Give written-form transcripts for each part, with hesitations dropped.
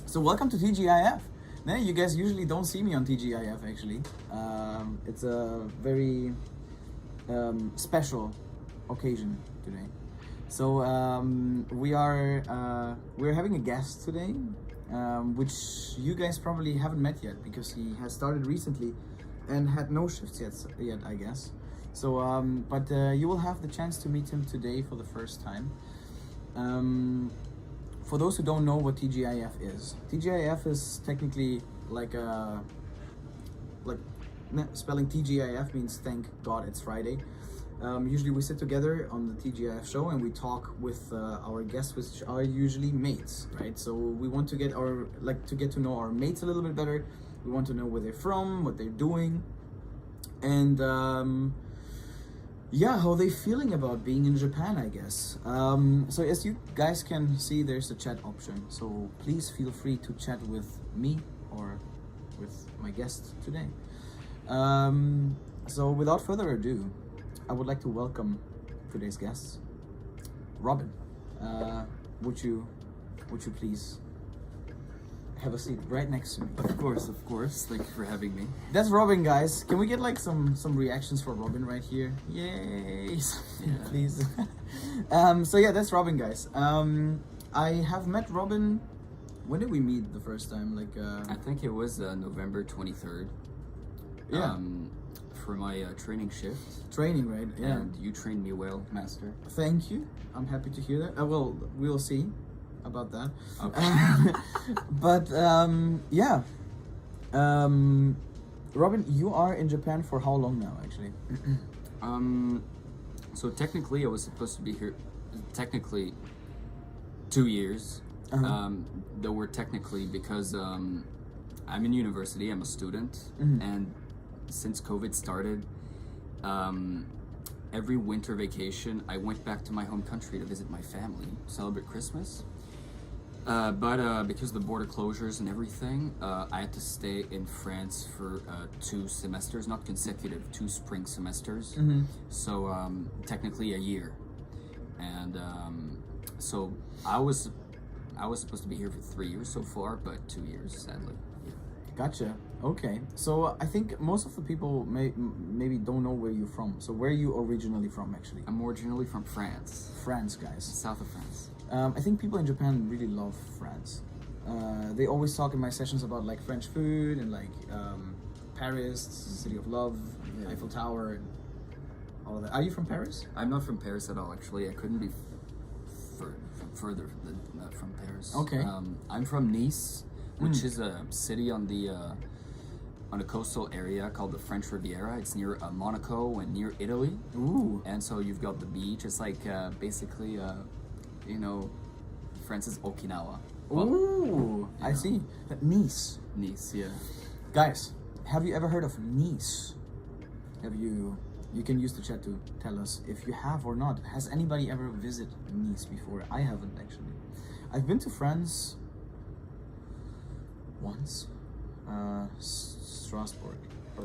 So welcome to TGIF. Now, you guys usually don't see me on TGIF actually. It's a very special occasion today. So we're having a guest today, which you guys probably haven't met yet because he has started recently and had no shifts yet I guess. So but you will have the chance to meet him today for the first time. For those who don't know what TGIF is technically spelling TGIF means thank God it's Friday. Usually we sit together on the TGIF show and we talk with our guests, which are usually mates, right? So we want to get to know our mates a little bit better. We want to know where they're from, what they're doing, and how they feeling about being in Japan, I guess. So as you guys can see, there's a chat option. So please feel free to chat with me or with my guest today. So without further ado, I would like to welcome today's guests. Robin, would you please have a seat right next to me? Of course. Thank you for having me. That's Robin, guys. Can we get some reactions for Robin right here? Yay! Please. That's Robin, guys. I have met Robin. When did we meet the first time? I think it was November 23rd. Yeah. For my training shift. Training, right? Yeah. And you trained me well, master. Thank you. I'm happy to hear that. We'll see about that. Okay. But Robin, you are in Japan for how long now, actually? So technically I was supposed to be here 2 years. Though we're technically because I'm in university, I'm a student, and since COVID started, every winter vacation I went back to my home country to visit my family, celebrate Christmas. But because of the border closures and everything, I had to stay in France for 2 semesters, not consecutive, 2 spring semesters. So technically a year. And so I was supposed to be here for 3 years so far, but 2 years, sadly. Yeah. Gotcha. Okay. So I think most of the people maybe don't know where you're from. So where are you originally from, actually? I'm originally from France. France, guys. South of France. I think people in Japan really love France. They always talk in my sessions about French food and Paris, City of Love, Eiffel Tower, and all of that. Are you from Paris? I'm not from Paris at all, actually. I couldn't be further from Paris. Okay. I'm from Nice, which is a city on a coastal area called the French Riviera. It's near Monaco and near Italy. Ooh. And so you've got the beach. It's basically France's Okinawa. Ooh, I see. Nice. Nice, yeah. Guys, have you ever heard of Nice? You can use the chat to tell us if you have or not. Has anybody ever visited Nice before? I haven't, actually. I've been to France once. Strasbourg.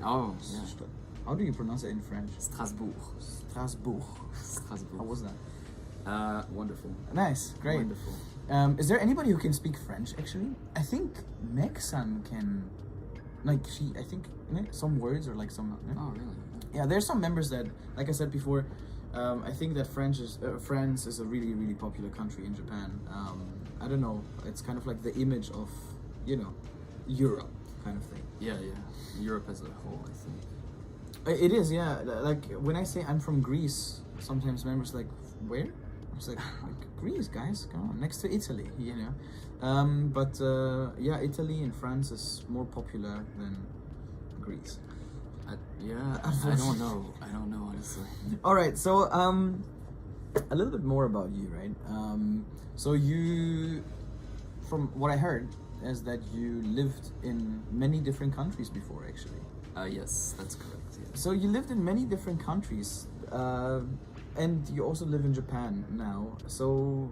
Oh, yeah. How do you pronounce it in French? Strasbourg. Strasbourg. How was that? Wonderful. Nice, great. Wonderful. Is there anybody who can speak French, actually? I think Meg-san can, I think some words or some... Oh, really? Yeah, there's some members that, like I said before, I think that France is a really, really popular country in Japan. I don't know, it's kind of like the image of, Europe kind of thing. Yeah. Europe as a whole, I think. It is, yeah. When I say I'm from Greece, sometimes members where? I was like Greece, guys, come on, next to Italy, But Italy and France is more popular than Greece. I don't know, honestly. All right, so a little bit more about you, right? So you, from what I heard, is that you lived in many different countries before, actually. Yes, that's correct. Yeah. So you lived in many different countries, and you also live in Japan now. So,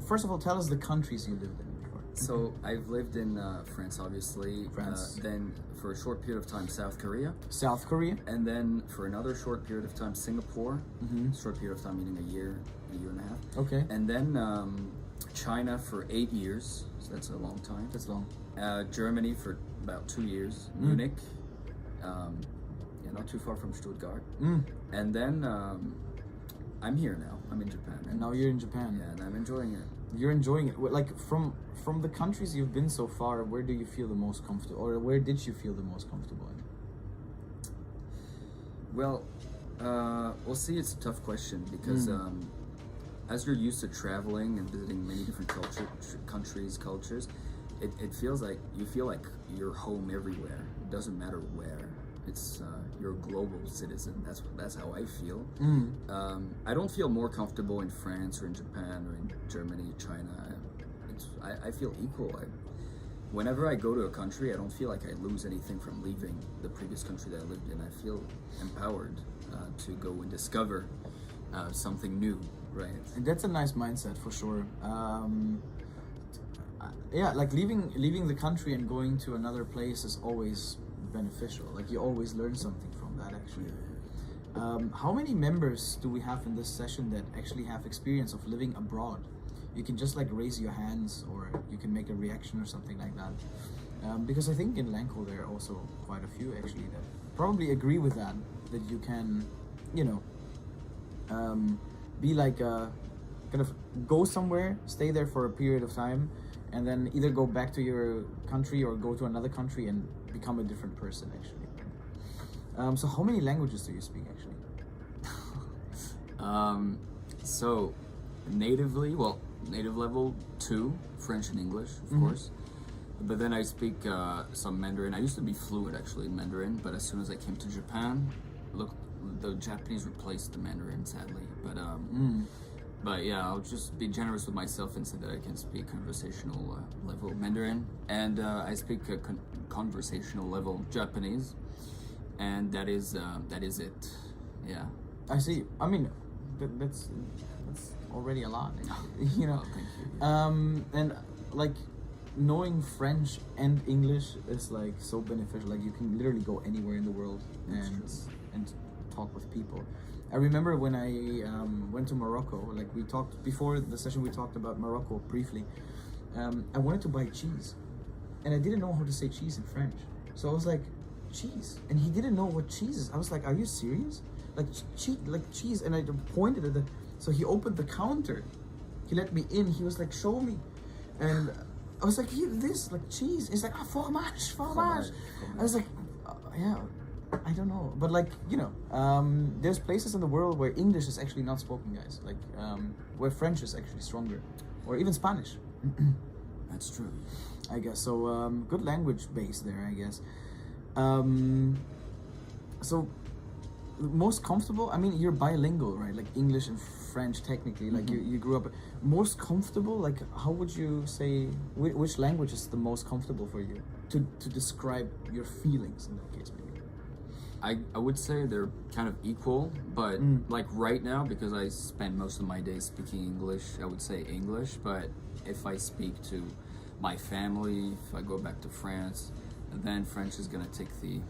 first of all, tell us the countries you lived in before. So I've lived in France, obviously. France. Then for a short period of time, South Korea. South Korea. And then for another short period of time, Singapore. Short period of time, meaning a year and a half. Okay. And then China for 8 years, so that's a long time. That's long. Germany for about 2 years. Munich, not too far from Stuttgart. And then I'm here now. I'm in Japan. And now you're in Japan. Yeah, and I'm enjoying it. You're enjoying it. Like from the countries you've been so far, where do you feel the most comfortable, or where did you feel the most comfortable in? Well, we'll see. It's a tough question because as you're used to traveling and visiting many different cultures, it feels like you feel like you're home everywhere. It doesn't matter where. It's you're a global citizen. That's how I feel. I don't feel more comfortable in France or in Japan or in Germany, China. I feel equal. Whenever I go to a country, I don't feel like I lose anything from leaving the previous country that I lived in. I feel empowered to go and discover something new, right? And that's a nice mindset for sure. Yeah, like leaving the country and going to another place is always beneficial. Like you always learn something from that actually. How many members do we have in this session that actually have experience of living abroad? You can just like raise your hands, or you can make a reaction or something like that. Because I think in LanCul there are also quite a few actually that probably agree with that you can, be like kind of go somewhere, stay there for a period of time, and then either go back to your country or go to another country and become a different person actually. So how many languages do you speak actually? So native level 2, French and English, of course. But then I speak some Mandarin. I used to be fluent actually in Mandarin, but as soon as I came to Japan, the Japanese replaced the Mandarin sadly. But yeah, I'll just be generous with myself and say that I can speak conversational level Mandarin, and I speak conversational level Japanese, and that is it. Yeah. I see. I mean, that's already a lot, Oh, thank you. And like knowing French and English is like so beneficial. Like you can literally go anywhere in the world and talk with people. I remember when I went to Morocco, like we talked before the session, we talked about Morocco briefly. I wanted to buy cheese, and I didn't know how to say cheese in French. So I was like, cheese, and he didn't know what cheese is. I was like, are you serious? Like cheese, and I pointed at so he opened the counter. He let me in. He was like, show me, and I was like, here, this like cheese. He's like, fromage. I was like, yeah. I don't know, but like there's places in the world where English is actually not spoken, guys. Like where French is actually stronger, or even Spanish. That's true. I guess so. Good language base there, I guess. So most comfortable. I mean, you're bilingual, right? Like English and French, technically. Like you grew up. Most comfortable. Like how would you say which language is the most comfortable for you to describe your feelings in that case, maybe? I would say they're kind of equal, but like right now, because I spend most of my days speaking English, I would say English. But if I speak to my family, if I go back to France, then French is gonna take the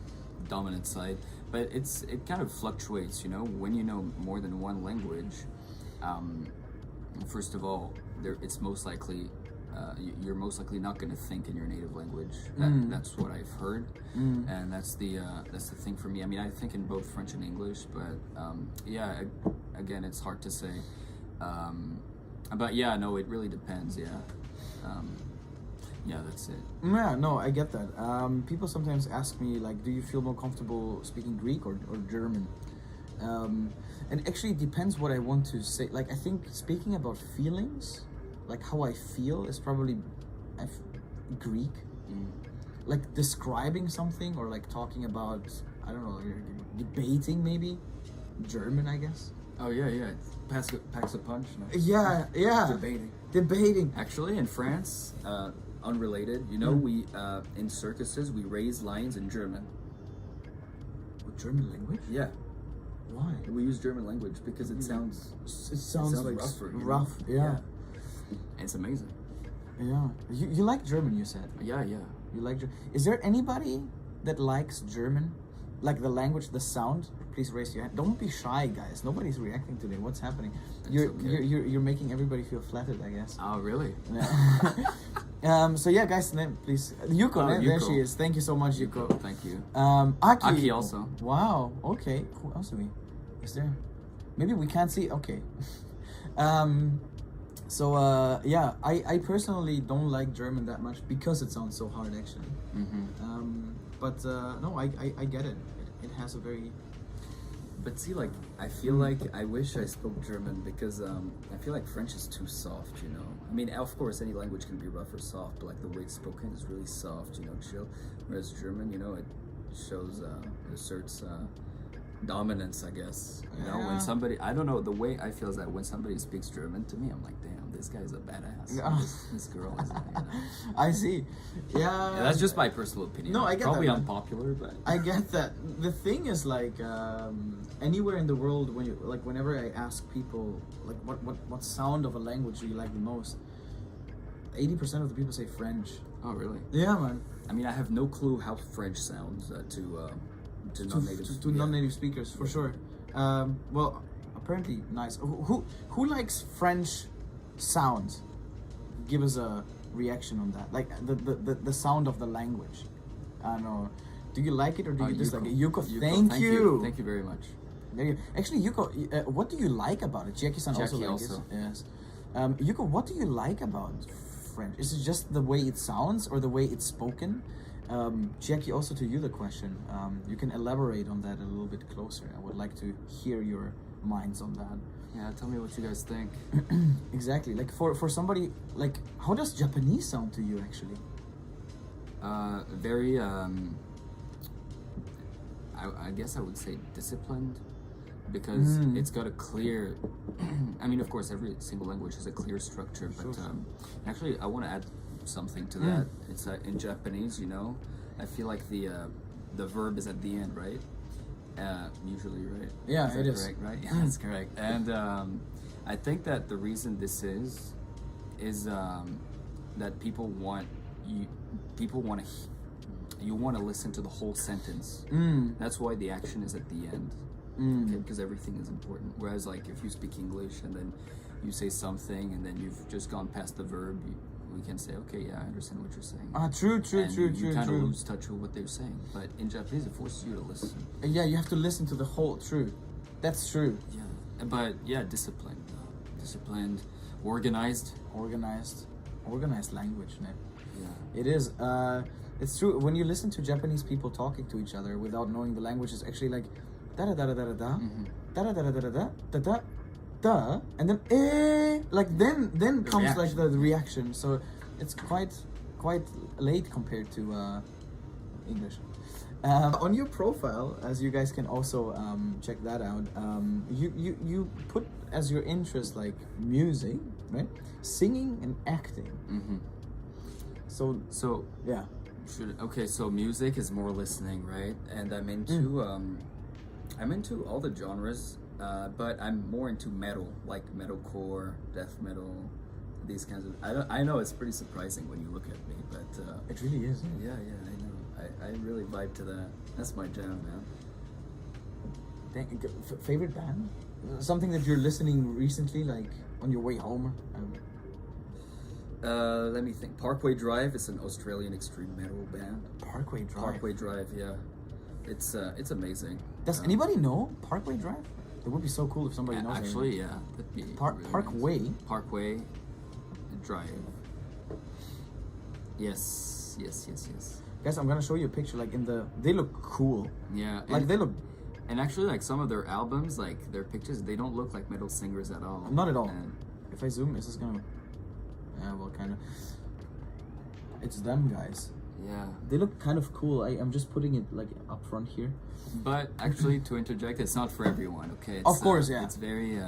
dominant side. But it kind of fluctuates, when you know more than one language. First of all, it's most likely you're most likely not going to think in your native language. That's what I've heard, and that's the thing for me. I mean, I think in both French and English, but again, it's hard to say. But yeah, no, it really depends. Yeah, that's it. Yeah, no, I get that. People sometimes ask me like, do you feel more comfortable speaking Greek or German? And actually, it depends what I want to say. Like, I think speaking about feelings, like how I feel, is probably Greek. Like describing something or like talking about, I don't know, debating maybe, German, I guess. Oh yeah. Packs a punch. No? Yeah. Debating. Actually, in France, unrelated, we in circuses we raise lions in German. With German language? Yeah. Why? We use German language because it sounds like rougher. Rough. Yeah. It's amazing. Yeah. You like German, you said. Yeah. You like German. Is there anybody that likes German? Like the language, the sound? please raise your hand. Don't be shy, guys. Nobody's reacting today. What's happening? That's okay. You're making everybody feel flattered, I guess. Oh, really? So yeah, guys, please. Yuko, Oh, there Yuko. she is. Thank you so much, Yuko. Thank you. Aki also. Wow. Okay. Who else do we? Is there? Maybe we can't see. Okay. Yeah, I personally don't like German that much because it sounds so hard, actually. No, I get it. It has a very... But see, like, I feel like I wish I spoke German because I feel like French is too soft, you know. I mean, of course, any language can be rough or soft, but like the way it's spoken is really soft, you know, chill. Whereas German, you know, it shows, asserts dominance, I guess. You know, when somebody, I don't know, the way I feel is that when somebody speaks German to me, I'm like, damn, this guy's a badass. This girl is, you know. I see. Yeah, That's just my personal opinion. No, I get Probably that. unpopular, but I get that. The thing is, like, anywhere in the world, whenever I ask people, like, what sound of a language do you like the most? 80% of the people say French. Oh, really? Yeah, man. I mean, I have no clue how French sounds to non-native speakers, for sure. Well, apparently nice. Who likes French sounds? Give us a reaction on that. Like the sound of the language. I don't know. Do you like it or do you dislike it? Yuko, thank you. Thank you very much. There you. Actually, Yuko, what do you like about it? Jackie-san also Jackie likes it. also. Yes. Yuko, what do you like about French? Is it just the way it sounds or the way it's spoken? Jackie, also to you the question. You can elaborate on that a little bit closer. I would like to hear your minds on that. Yeah, tell me what you guys think. Exactly. Like for somebody, like, how does Japanese sound to you actually? Very I guess I would say disciplined, because it's got a clear I mean, of course every single language has a clear structure, but actually I want to add something to that. It's in Japanese, you know, I feel like the verb is at the end, right? Usually, right? Yeah, is it is. correct, right? Yeah, that's correct. And I think that the reason this is that people want to listen to the whole sentence. That's why the action is at the end. Okay, because everything is important. Whereas, like, if you speak English and then you say something and then you've just gone past the verb, we can say, okay, yeah, I understand what you're saying. True. You kind of lose touch with what they're saying. But in Japanese, it forces you to listen. Yeah, you have to listen to the whole. True. That's true. Yeah, but yeah, disciplined, organized language, ne? Yeah, it is. It's true. When you listen to Japanese people talking to each other without knowing the language, it's actually like da da da da da da da da da da da da da da da, and then like then comes like the reaction. So it's quite late compared to English. On your profile, as you guys can also check that out, you put as your interest like music, right? Singing and acting. So yeah. Okay, so music is more listening, right? And I'm into all the genres, but I'm more into metal, like metalcore, death metal, these kinds of. I know it's pretty surprising when you look at me, but it really is. Yeah, I know. I really vibe to that. That's my jam, man. Favorite band? Something that you're listening recently, like on your way home? Let me think. Parkway Drive is an Australian extreme metal band. Parkway Drive? Parkway Drive, yeah. It's amazing. Does anybody know Parkway Drive? It would be so cool if somebody knows. Actually, yeah. That'd be really Parkway? Nice. Parkway Drive. Yes. Guys, I'm gonna show you a picture. Like they look cool. Yeah. Like they look. And actually, like some of their albums, like their pictures, they don't look like metal singers at all. Not at all. If I zoom, is this gonna? Yeah, well, kind of. It's them, guys. Yeah. They look kind of cool. I'm just putting it like up front here. But actually, to interject, it's not for everyone. Okay. Of course, yeah. It's very.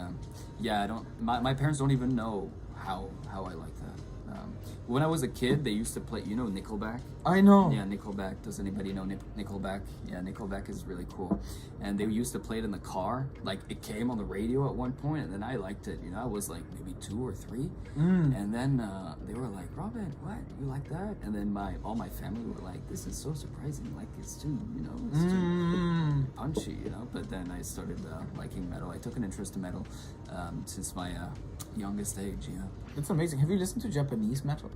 Yeah. I don't. My parents don't even know how I like that. When I was a kid, they used to play, you know, Nickelback? I know. Yeah, Nickelback. Does anybody know Nickelback? Yeah, Nickelback is really cool. And they used to play it in the car. Like, it came on the radio at one point, and then I liked it. You know, I was like maybe 2 or 3. And then they were like, Robin, what? You like that? And then all my family were like, this is so surprising. Like, it's too, you know, it's too punchy, you know? But then I started liking metal. I took an interest in metal since my youngest age, yeah. It's amazing. Have you listened to Japanese metal?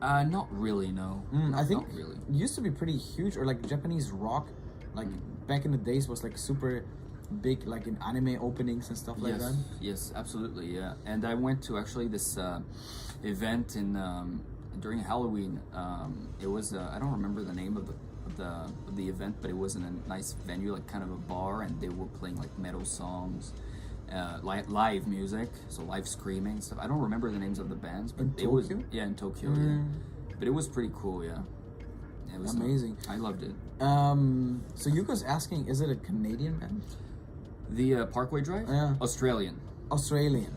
Not really, no. I think not really. it used to be pretty huge, or like Japanese rock, like back in the days was like super big, like in anime openings and stuff like that. Yes, absolutely, yeah. And I went to actually this event during Halloween. It was I don't remember the name of the event, but it was in a nice venue, like kind of a bar, and they were playing like metal songs. Live music, so live screaming and stuff. I don't remember the names of the bands, but in it was Tokyo? in Tokyo. Yeah, but it was pretty cool. Yeah, it was amazing. I loved it. So Yuko's asking, is it a Canadian band? The Parkway Drive? Yeah. Australian. Australian.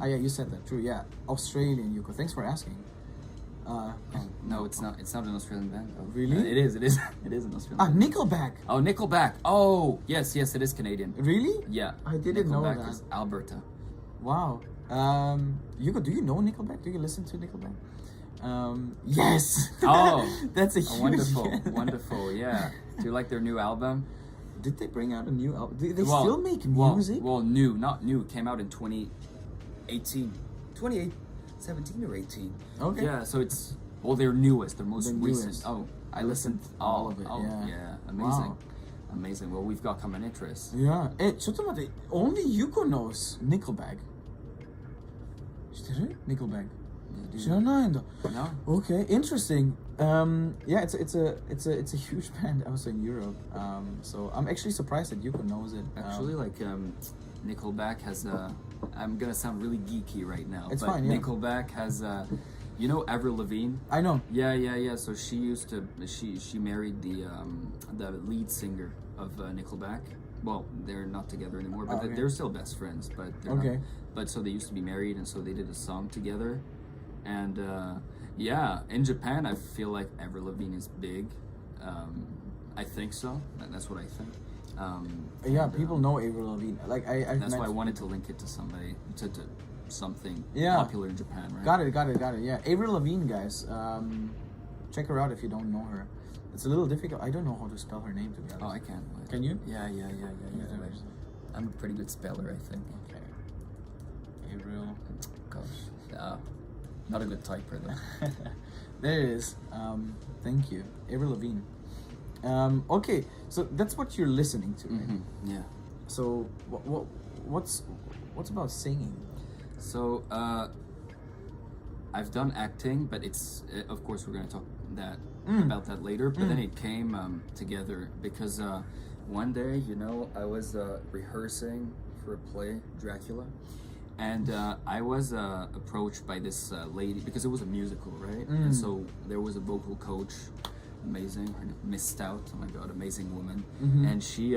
Oh yeah, you said that. True. Yeah, Australian. Yuko, thanks for asking. No, it's not. It's not an Australian band. Oh, really? It is. It is an Australian. band. Nickelback. Oh, Nickelback. Oh, yes, it is Canadian. Really? Yeah. I didn't know Nickelback that. is Alberta. Wow. Yuko, do you know Nickelback? Do you listen to Nickelback? Yes. Oh, that's a huge. Wonderful. Yeah. Do you like their new album? Did they bring out a new album? Do they still make music? Well, not new. It came out in 2018. 17 or 18. Okay. Yeah, so it's their newest, their most recent. Newest. Oh, I listened all of it. Oh, yeah. Amazing. Wow. Amazing. Well, we've got common interests. Yeah. ちょっと待って。Only Yuko knows Nickelback. 知ってる Nickelback? 知らないんだ. No. Okay, interesting. Yeah, it's a huge band also in Europe. So I'm actually surprised that Yuko knows it. Actually, Nickelback has I'm gonna sound really geeky right now. It's but fine, yeah. Nickelback has you know Avril Lavigne? I know. Yeah. So she married the lead singer of Nickelback. Well, they're not together anymore, but they're still best friends. But okay. But so they used to be married, and so they did a song together. And yeah, in Japan, I feel like Avril Lavigne is big. I think so. That's what I think. Yeah, people know Avril Lavigne. Like that's why I wanted to link it to somebody to something Yeah. popular in Japan, right? Got it. Yeah, Avril Lavigne, guys. Check her out if you don't know her. It's a little difficult. I don't know how to spell her name, to be honest. Oh, I can. Can you? Yeah. I'm a pretty good speller, I think. Okay. Avril. Gosh, not a good typer though. There it is. Thank you, Avril Lavigne. Okay, so that's what you're listening to, right? Mm-hmm. Yeah. So what's about singing? So I've done acting, but it's of course we're gonna talk about that later. But then it came together because one day, you know, I was rehearsing for a play, Dracula, and I was approached by this lady because it was a musical, right? And so there was a vocal coach, amazing, her name, Miss Stout. Oh my God, amazing woman, and she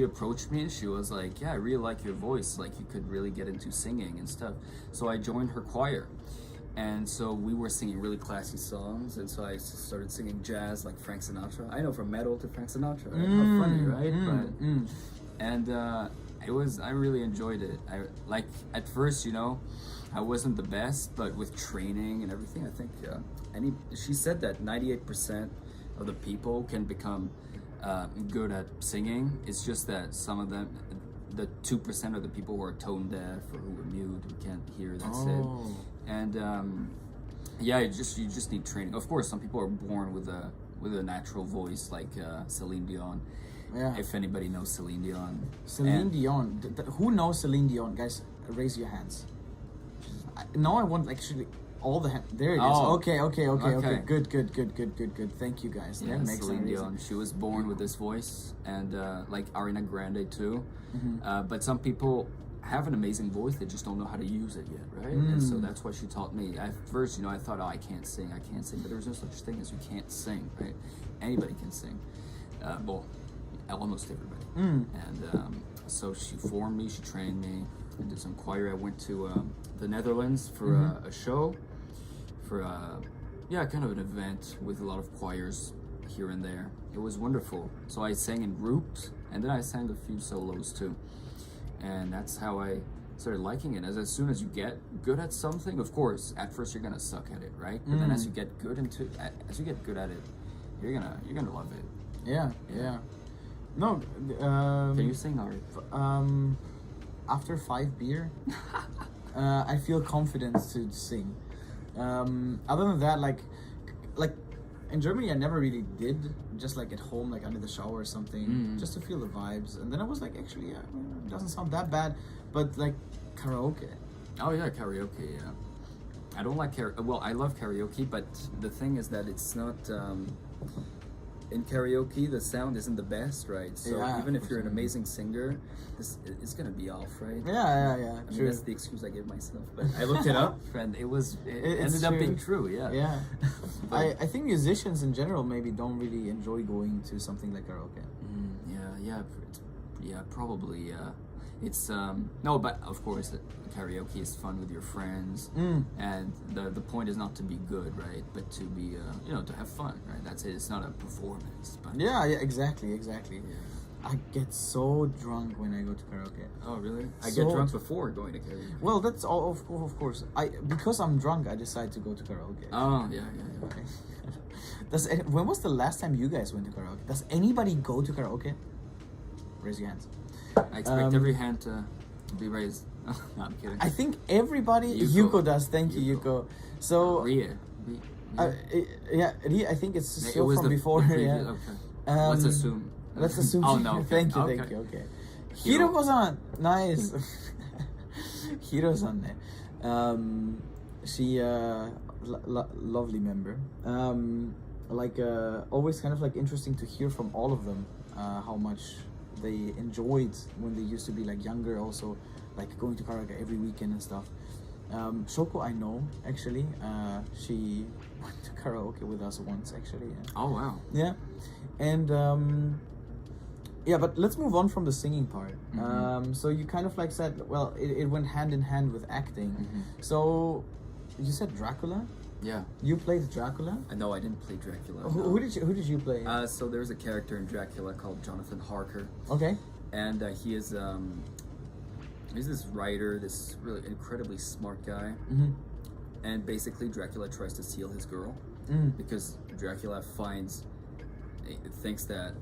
approached me and she was like, yeah, I really like your voice, like you could really get into singing and stuff. So I joined her choir, and so we were singing really classy songs, and so I started singing jazz like Frank Sinatra. I know, from metal to Frank Sinatra, right? How funny, right? And I really enjoyed it. I at first, you know, I wasn't the best, but with training and everything, I think she said that 98% of the people can become good at singing. It's just that some of them, the 2% are the people who are tone deaf or who are mute, who can't hear. That's it. And yeah, you just need training. Of course, some people are born with a natural voice, like Celine Dion. Yeah. If anybody knows Celine Dion. Celine Dion. Who knows Celine Dion? Guys, raise your hands. Now I want actually all the hands. There it is. Oh. Okay. Good. Thank you, guys. Yeah, that makes Celine sense. Dion. She was born with this voice, and like Ariana Grande too. But some people have an amazing voice, they just don't know how to use it yet, right? And so that's what she taught me. At first, you know, I thought, oh, I can't sing, but there's no such thing as you can't sing, right? Anybody can sing. Well, almost everybody. And so she formed me, she trained me, I did some choir. I went to the Netherlands for a show, for kind of an event with a lot of choirs here and there. It was wonderful. So I sang in groups, and then I sang a few solos too. And that's how I started liking it. As soon as you get good at something, of course, at first you're gonna suck at it, right? But then as you get good at it, you're gonna love it. Yeah. No. Can you sing, Ari? After 5 beer, I feel confident to sing. Other than that, like in Germany, I never really did. Just like at home, like under the shower or something, just to feel the vibes. And then I was like, actually, yeah, it doesn't sound that bad. But like karaoke. Oh yeah, karaoke. Yeah, I don't like karaoke. Well, I love karaoke, but the thing is that it's not. In karaoke, the sound isn't the best, right? So even if you're an amazing singer, it's gonna be off, right? Yeah. I mean, that's the excuse I give myself. But I looked it up, and it ended up being true. Yeah. I think musicians in general maybe don't really enjoy going to something like karaoke. Probably. It's no, but of course, karaoke is fun with your friends, and the point is not to be good, right? But to be, to have fun, right? That's it. It's not a performance. But yeah, exactly. Yeah. I get so drunk when I go to karaoke. Oh, really? I get drunk before going to karaoke. Well, that's all. Of course, because I'm drunk, I decide to go to karaoke. Oh, yeah. Okay. When was the last time you guys went to karaoke? Does anybody go to karaoke? Raise your hands. I expect every hand to be raised. No, I'm kidding. I think everybody. Yuko does. Thank you, Yuko. So. Ria. Ria. I think it's still was from before. Okay. Let's assume. Let's assume. Oh no. Thank you. Okay. Hiroko-san, nice. Hiro-san, she lovely member. Always kind of like interesting to hear from all of them how much they enjoyed when they used to be like younger, also like going to karaoke every weekend and stuff. Shoko, I know actually. She went to karaoke with us once actually. Yeah. Oh wow. Yeah, and but let's move on from the singing part. So you kind of like said, well, it went hand in hand with acting. So you said Dracula. Yeah. You played Dracula? No, I didn't play Dracula. Who did you play? So there's a character in Dracula called Jonathan Harker. Okay. And he's this writer, this really incredibly smart guy. And basically Dracula tries to steal his girl because Dracula thinks that,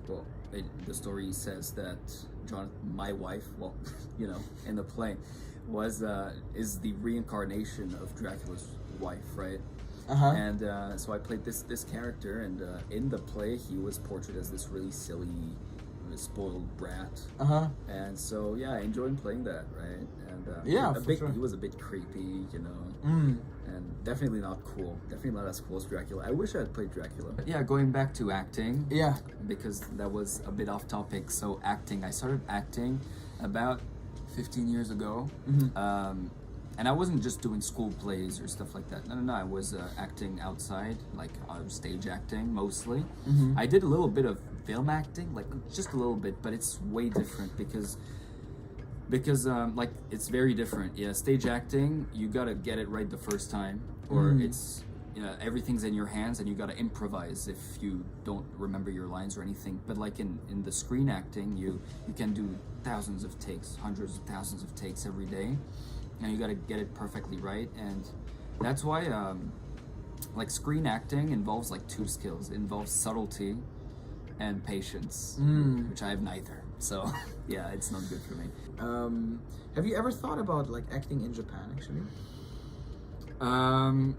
well, the story says that my wife, well, in the play, is the reincarnation of Dracula's wife, right? And so I played this character, and in the play he was portrayed as this really silly, spoiled brat. And so I enjoyed playing that, right? And he was a bit creepy, and definitely not cool. Definitely not as cool as Dracula. I wish I had played Dracula. But going back to acting. Yeah. Because that was a bit off topic. So acting, I started acting about 15 years ago. And I wasn't just doing school plays or stuff like that. No. I was acting outside, like stage acting mostly. I did a little bit of film acting, like just a little bit, but it's way different because like it's very different. Yeah, stage acting, you gotta get it right the first time, or it's everything's in your hands and you gotta improvise if you don't remember your lines or anything. But like in the screen acting, you can do thousands of takes, hundreds of thousands of takes every day. And you got to get it perfectly right, and that's why like screen acting involves like two skills. It involves subtlety and patience, which I have neither. So it's not good for me. Have you ever thought about like acting in Japan actually?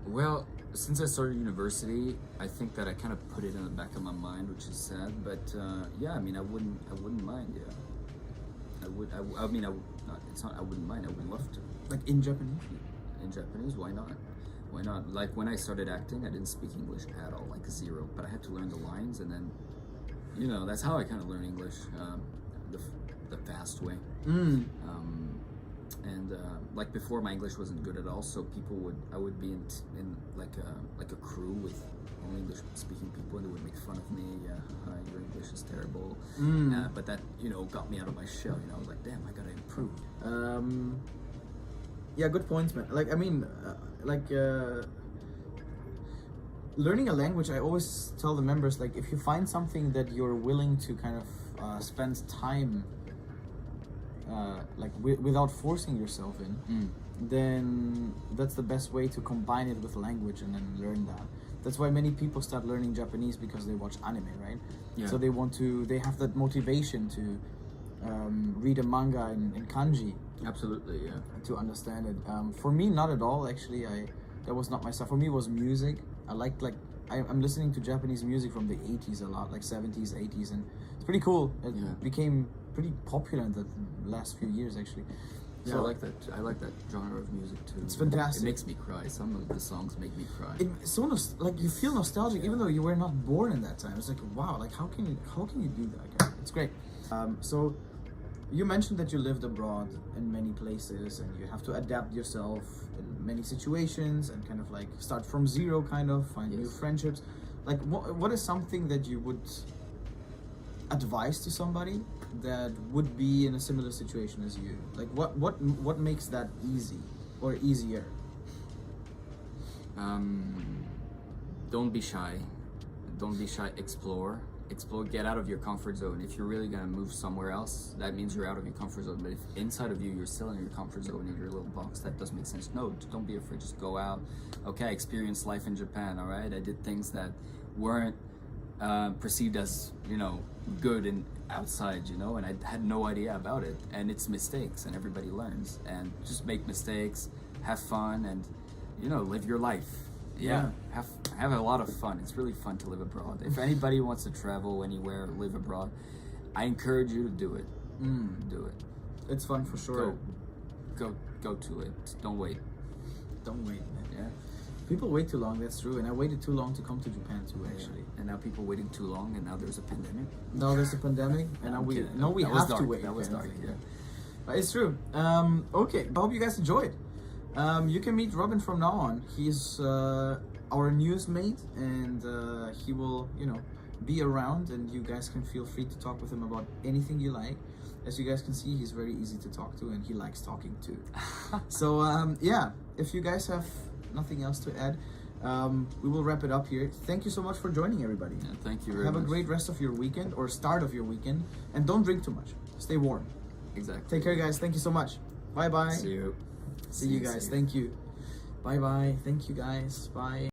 Well, since I started university, I think that I kind of put it in the back of my mind, which is sad. But I mean, I wouldn't mind. Yeah, I wouldn't mind. I would love to. Like in Japanese? In Japanese, why not? Why not? Like when I started acting, I didn't speak English at all, like zero. But I had to learn the lines, and then, that's how I kind of learned English, the fast way. and like before my English wasn't good at all, so I would be in like a crew with only English speaking people, and they would make fun of me. Your English is terrible. But that got me out of my shell. I was like, damn, I gotta improve. Yeah, good points, man. Like, I mean, learning a language, I always tell the members, like, if you find something that you're willing to kind of spend time without forcing yourself in, then that's the best way to combine it with language and then learn that. That's why many people start learning Japanese, because they watch anime, right? Yeah. So they have that motivation to read a manga in kanji. Absolutely, yeah. To understand it. For me, not at all, actually. That was not my stuff. For me, it was music. I'm listening to Japanese music from the 80s a lot, like 70s, 80s, and it's pretty cool. It became pretty popular in the last few years, actually. Yeah, so, I like that genre of music too. It's fantastic. It makes me cry. Some of the songs make me cry. It's so you feel nostalgic, even though you were not born in that time. It's like, wow, like how can you do that? It's great. So you mentioned that you lived abroad in many places, and you have to adapt yourself in many situations and kind of like start from zero, kind of find new friendships. Like, what is something that you would advise to somebody that would be in a similar situation as you? Like, what makes that easy or easier? Don't be shy. Explore, get out of your comfort zone. If you're really gonna move somewhere else, that means you're out of your comfort zone. But if inside of you, you're still in your comfort zone, in your little box, that doesn't make sense. No, don't be afraid, just go out. Okay, I experienced life in Japan, all right? I did things that weren't perceived as, good and outside, and I had no idea about it. And it's mistakes, and everybody learns. And just make mistakes, have fun, and, live your life. Yeah, have a lot of fun. It's really fun to live abroad. If anybody wants to travel anywhere, live abroad, I encourage you to do it. Do it. It's fun for sure. Go to it. Don't wait. Don't wait, man. Yeah. People wait too long, that's true. And I waited too long to come to Japan too, actually. Yeah. And now people waiting too long, and now there's a pandemic. Now there's a pandemic, and now we have to wait. That was dark, yeah. But it's true. Okay, I hope you guys enjoyed. You can meet Robin from now on. He's our newsmate, and he will, be around, and you guys can feel free to talk with him about anything you like. As you guys can see, he's very easy to talk to, and he likes talking too. So yeah, if you guys have nothing else to add, we will wrap it up here. Thank you so much for joining, everybody. Yeah, thank you very much. much. Have a great rest of your weekend, or start of your weekend, and don't drink too much. Stay warm. Exactly. Take care, guys. Thank you so much. Bye bye. See you. See you guys. Thank you. Bye bye. Thank you, guys. Bye.